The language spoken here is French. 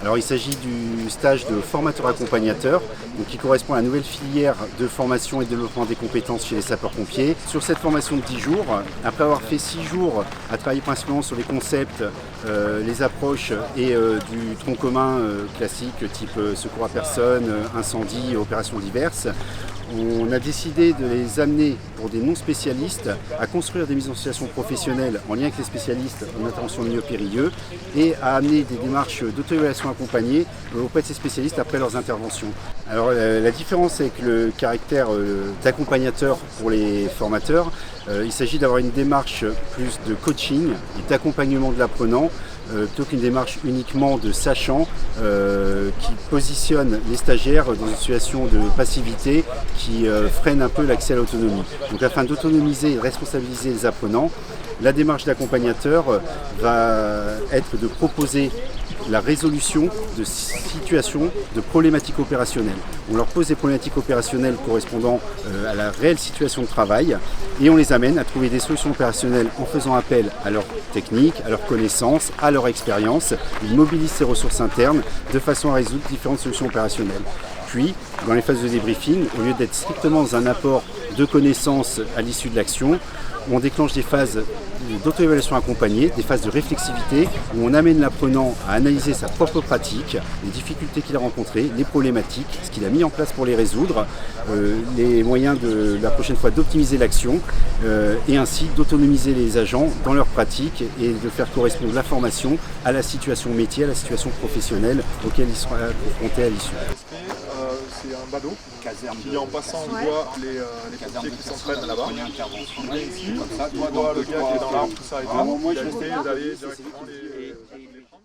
Alors il s'agit du stage de formateur accompagnateur, donc qui correspond à la nouvelle filière de formation et de développement des compétences chez les sapeurs-pompiers. Sur cette formation de 10 jours, après avoir fait 6 jours à travailler principalement sur les concepts, les approches et du tronc commun classique type secours à personne, incendie, opérations diverses, on a décidé de les amener pour des non-spécialistes à construire des mises en situation professionnelles en lien avec les spécialistes en intervention en milieu périlleux et à amener des démarches d'auto-évaluation accompagnées auprès de ces spécialistes après leurs interventions. Alors la différence avec le caractère d'accompagnateur pour les formateurs, il s'agit d'avoir une démarche plus de coaching et d'accompagnement de l'apprenant plutôt qu'une démarche uniquement de sachant qui positionne les stagiaires dans une situation de passivité qui freine un peu l'accès à l'autonomie. Donc afin d'autonomiser et de responsabiliser les apprenants, la démarche d'accompagnateur va être de proposer la résolution de situations, de problématiques opérationnelles. On leur pose des problématiques opérationnelles correspondant à la réelle situation de travail et on les amène à trouver des solutions opérationnelles en faisant appel à leur technique, à leurs connaissances, à leur expérience. Ils mobilisent ces ressources internes de façon à résoudre différentes solutions opérationnelles. Puis, dans les phases de débriefing, au lieu d'être strictement dans un apport de connaissances à l'issue de l'action, on déclenche des phases d'auto-évaluation accompagnée, des phases de réflexivité où on amène l'apprenant à analyser sa propre pratique, les difficultés qu'il a rencontrées, les problématiques, ce qu'il a mis en place pour les résoudre, les moyens de la prochaine fois d'optimiser l'action et ainsi d'autonomiser les agents dans leur pratique et de faire correspondre la formation à la situation métier, à la situation professionnelle auquel ils seront confrontés à l'issue. C'est un badaud qui en passant voit les pompiers qui s'entraînent là-bas. Il vient ici, il voit le gars qui est dans l'arbre, tout ça et tout. Il a essayé d'aller directement les prendre.